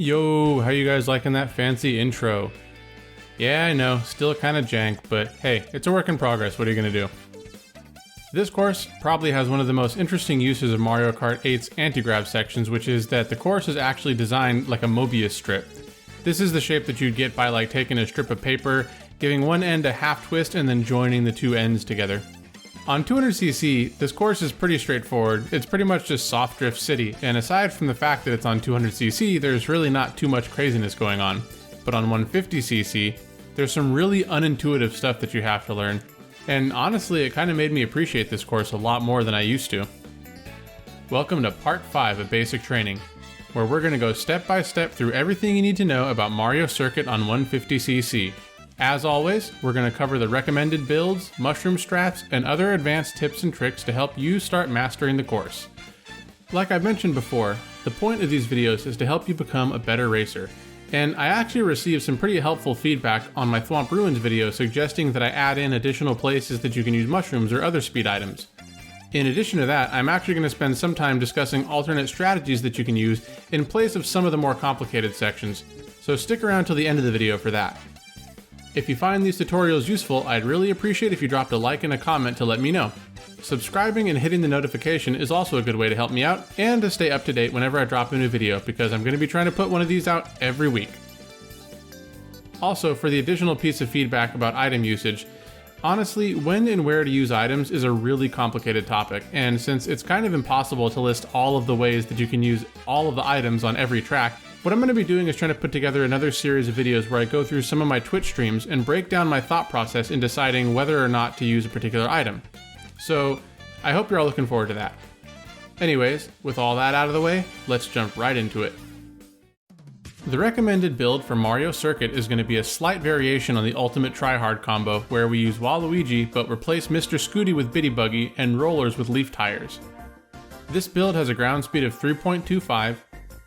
Yo, how you guys liking that fancy intro? Yeah, I know, still kinda jank, but hey, it's a work in progress, what are you gonna do? This course probably has one of the most interesting uses of Mario Kart 8's anti-grav sections, which is that the course is actually designed like a Mobius strip. This is the shape that you'd get by like taking a strip of paper, giving one end a half twist, and then joining the two ends together. On 200cc, this course is pretty straightforward. It's pretty much just soft drift city, and aside from the fact that it's on 200cc, there's really not too much craziness going on. But on 150cc, there's some really unintuitive stuff that you have to learn. And honestly, it kind of made me appreciate this course a lot more than I used to. Welcome to part 5 of Basic Training, where we're going to go step by step through everything you need to know about Mario Circuit on 150cc. As always, we're going to cover the recommended builds, mushroom strats, and other advanced tips and tricks to help you start mastering the course. Like I've mentioned before, the point of these videos is to help you become a better racer. And I actually received some pretty helpful feedback on my Thwomp Ruins video suggesting that I add in additional places that you can use mushrooms or other speed items. In addition to that, I'm actually going to spend some time discussing alternate strategies that you can use in place of some of the more complicated sections, so stick around till the end of the video for that. If you find these tutorials useful, I'd really appreciate if you dropped a like and a comment to let me know. Subscribing and hitting the notification is also a good way to help me out and to stay up to date whenever I drop a new video, because I'm going to be trying to put one of these out every week. Also, for the additional piece of feedback about item usage, honestly, when and where to use items is a really complicated topic, and since it's kind of impossible to list all of the ways that you can use all of the items on every track, what I'm going to be doing is trying to put together another series of videos where I go through some of my Twitch streams and break down my thought process in deciding whether or not to use a particular item. So, I hope you're all looking forward to that. Anyways, with all that out of the way, let's jump right into it. The recommended build for Mario Circuit is going to be a slight variation on the Ultimate Tryhard combo, where we use Waluigi but replace Mr. Scooty with Bitty Buggy and rollers with leaf tires. This build has a ground speed of 3.25,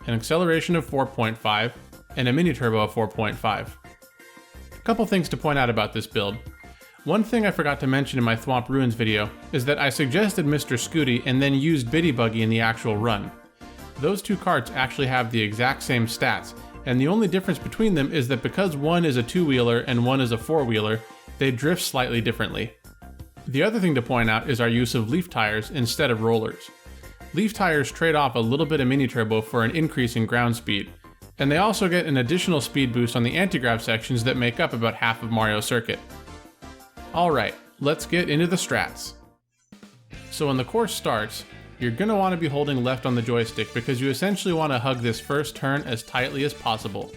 an acceleration of 4.5, and a mini turbo of 4.5. A couple things to point out about this build. One thing I forgot to mention in my Thwomp Ruins video is that I suggested Mr. Scooty and then used Bitty Buggy in the actual run. Those two carts actually have the exact same stats, and the only difference between them is that because one is a two-wheeler and one is a four-wheeler, they drift slightly differently. The other thing to point out is our use of leaf tires instead of rollers. Leaf tires trade off a little bit of mini turbo for an increase in ground speed, and they also get an additional speed boost on the anti-grav sections that make up about half of Mario Circuit. Alright, let's get into the strats. So when the course starts, you're going to want to be holding left on the joystick because you essentially want to hug this first turn as tightly as possible.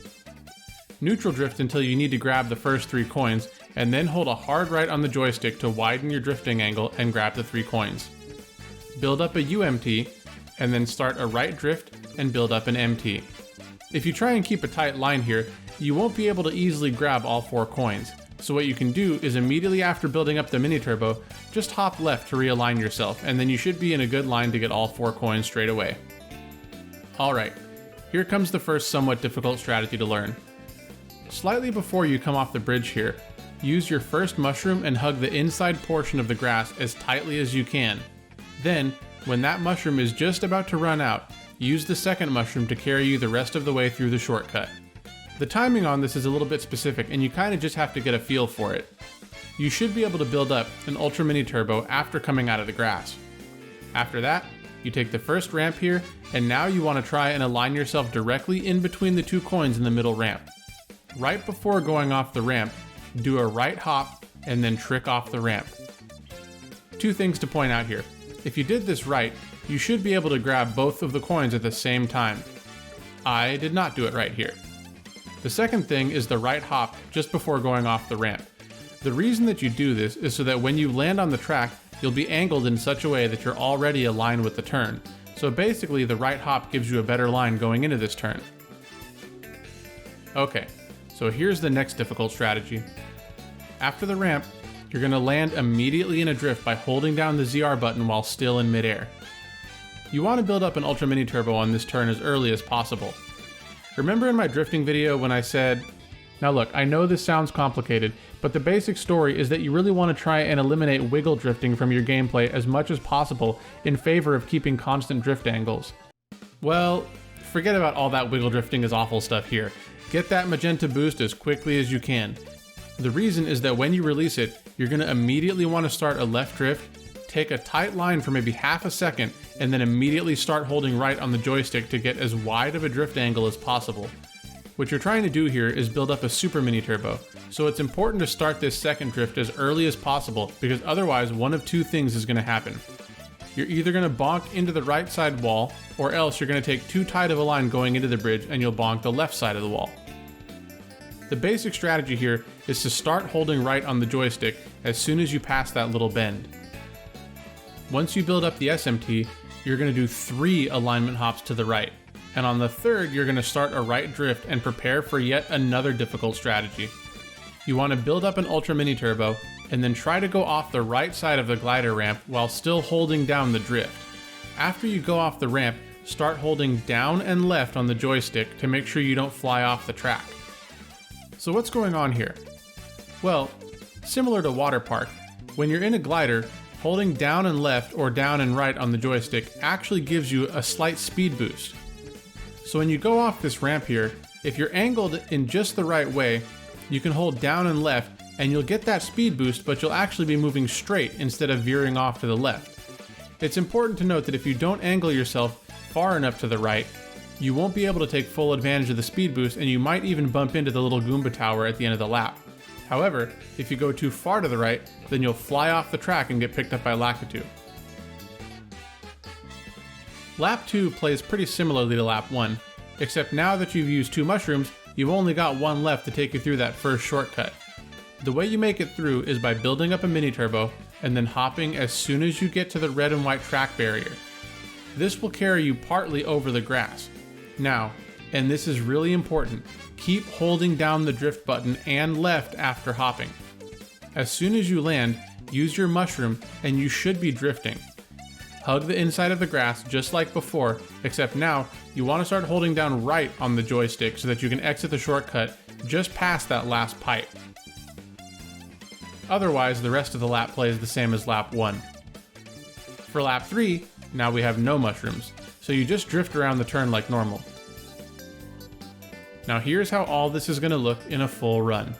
Neutral drift until you need to grab the first 3 coins, and then hold a hard right on the joystick to widen your drifting angle and grab the 3 coins. Build up a UMT, and then start a right drift and build up an MT. If you try and keep a tight line here, you won't be able to easily grab all 4 coins, so what you can do is immediately after building up the mini turbo, just hop left to realign yourself, and then you should be in a good line to get all 4 coins straight away. Alright, here comes the first somewhat difficult strategy to learn. Slightly before you come off the bridge here, use your first mushroom and hug the inside portion of the grass as tightly as you can. Then, when that mushroom is just about to run out, use the second mushroom to carry you the rest of the way through the shortcut. The timing on this is a little bit specific, and you kind of just have to get a feel for it. You should be able to build up an Ultra Mini Turbo after coming out of the grass. After that, you take the first ramp here, and now you want to try and align yourself directly in between the 2 coins in the middle ramp. Right before going off the ramp, do a right hop and then trick off the ramp. 2 things to point out here. If you did this right, you should be able to grab both of the coins at the same time. I did not do it right here. The second thing is the right hop just before going off the ramp. The reason that you do this is so that when you land on the track, you'll be angled in such a way that you're already aligned with the turn. So basically the right hop gives you a better line going into this turn. Okay, so here's the next difficult strategy. After the ramp, you're going to land immediately in a drift by holding down the ZR button while still in midair. You want to build up an Ultra Mini Turbo on this turn as early as possible. Remember in my drifting video when I said, now look, I know this sounds complicated, but the basic story is that you really want to try and eliminate wiggle drifting from your gameplay as much as possible in favor of keeping constant drift angles. Well, forget about all that wiggle drifting is awful stuff here. Get that magenta boost as quickly as you can. The reason is that when you release it, you're going to immediately want to start a left drift, take a tight line for maybe half a second, and then immediately start holding right on the joystick to get as wide of a drift angle as possible. What you're trying to do here is build up a super mini turbo, so it's important to start this second drift as early as possible because otherwise one of two things is going to happen. You're either going to bonk into the right side wall, or else you're going to take too tight of a line going into the bridge and you'll bonk the left side of the wall. The basic strategy here is to start holding right on the joystick as soon as you pass that little bend. Once you build up the SMT, you're going to do 3 alignment hops to the right, and on the third you're going to start a right drift and prepare for yet another difficult strategy. You want to build up an ultra mini turbo and then try to go off the right side of the glider ramp while still holding down the drift. After you go off the ramp, start holding down and left on the joystick to make sure you don't fly off the track. So what's going on here? Well, similar to water park, when you're in a glider, holding down and left or down and right on the joystick actually gives you a slight speed boost. So when you go off this ramp here, if you're angled in just the right way, you can hold down and left and you'll get that speed boost, but you'll actually be moving straight instead of veering off to the left. It's important to note that if you don't angle yourself far enough to the right, you won't be able to take full advantage of the speed boost and you might even bump into the little Goomba tower at the end of the lap. However, if you go too far to the right, then you'll fly off the track and get picked up by Lakitu. Lap 2 plays pretty similarly to lap 1, except now that you've used 2 mushrooms, you've only got 1 left to take you through that first shortcut. The way you make it through is by building up a mini turbo and then hopping as soon as you get to the red and white track barrier. This will carry you partly over the grass. Now, and this is really important, keep holding down the drift button and left after hopping. As soon as you land, use your mushroom and you should be drifting. Hug the inside of the grass just like before, except now you want to start holding down right on the joystick so that you can exit the shortcut just past that last pipe. Otherwise, the rest of the lap plays the same as lap 1. For lap 3, now we have no mushrooms, so you just drift around the turn like normal. Now here's how all this is going to look in a full run.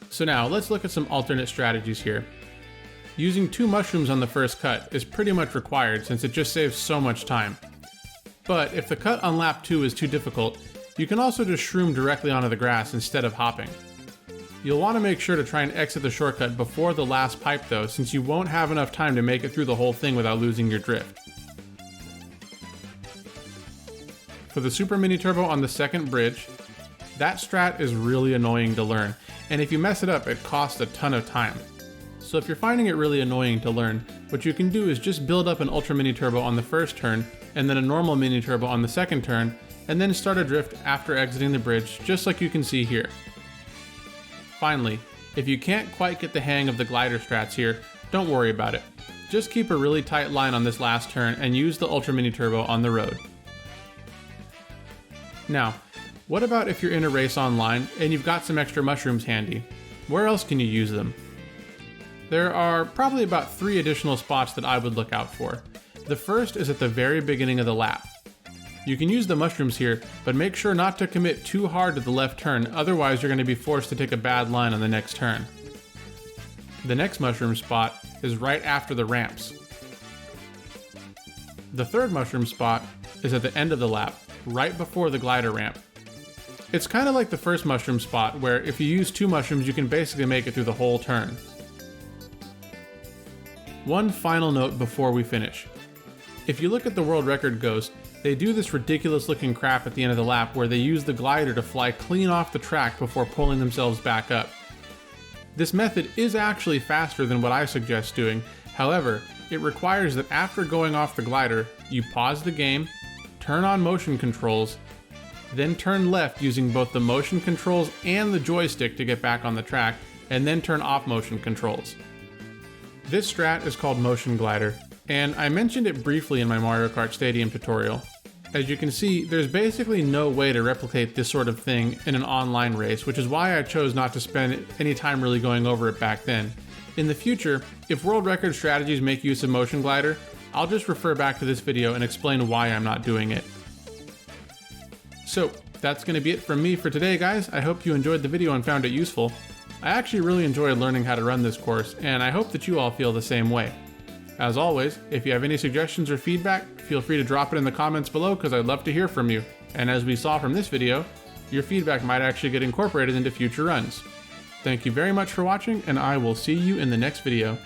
So now let's look at some alternate strategies here. Using 2 mushrooms on the first cut is pretty much required since it just saves so much time. But if the cut on lap 2 is too difficult, you can also just shroom directly onto the grass instead of hopping. You'll want to make sure to try and exit the shortcut before the last pipe though, since you won't have enough time to make it through the whole thing without losing your drift. For the super mini turbo on the second bridge, that strat is really annoying to learn, and if you mess it up, it costs a ton of time. So if you're finding it really annoying to learn, what you can do is just build up an ultra mini turbo on the first turn, and then a normal mini turbo on the second turn, and then start a drift after exiting the bridge, just like you can see here. Finally, if you can't quite get the hang of the glider strats here, don't worry about it. Just keep a really tight line on this last turn and use the ultra mini turbo on the road. Now, what about if you're in a race online and you've got some extra mushrooms handy? Where else can you use them? There are probably about 3 additional spots that I would look out for. The first is at the very beginning of the lap. You can use the mushrooms here, but make sure not to commit too hard to the left turn, otherwise you're going to be forced to take a bad line on the next turn. The next mushroom spot is right after the ramps. The third mushroom spot is at the end of the lap, right before the glider ramp. It's kind of like the first mushroom spot, where if you use 2 mushrooms you can basically make it through the whole turn. One final note before we finish. If you look at the world record ghost, they do this ridiculous looking crap at the end of the lap where they use the glider to fly clean off the track before pulling themselves back up. This method is actually faster than what I suggest doing, however, it requires that after going off the glider, you pause the game, turn on motion controls, then turn left using both the motion controls and the joystick to get back on the track, and then turn off motion controls. This strat is called Motion Glider, and I mentioned it briefly in my Mario Kart Stadium tutorial. As you can see, there's basically no way to replicate this sort of thing in an online race, which is why I chose not to spend any time really going over it back then. In the future, if world record strategies make use of Motion Glider, I'll just refer back to this video and explain why I'm not doing it. So, that's going to be it from me for today, guys. I hope you enjoyed the video and found it useful. I actually really enjoyed learning how to run this course, and I hope that you all feel the same way. As always, if you have any suggestions or feedback, feel free to drop it in the comments below because I'd love to hear from you. And as we saw from this video, your feedback might actually get incorporated into future runs. Thank you very much for watching, and I will see you in the next video.